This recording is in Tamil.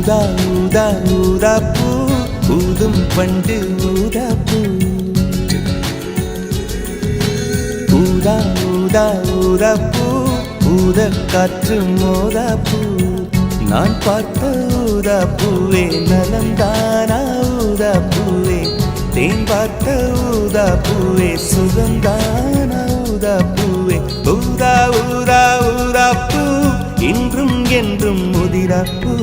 ஊதா ஊதா ஊதா பூ ஊதும் பண்டு ஊதா பூ ஊதா ஊதா ஊதா பூ ஊத காற்று மோதா பூ நான் பார்த்த ஊதா பூவே நலந்தானா ஊதா பூவே தேன் பார்த்த ஊதா பூவே சுகந்தானா ஊதா பூவே ஊதா ஊதா ஊதா பூ இன்றும் என்றும் முதிரா பூ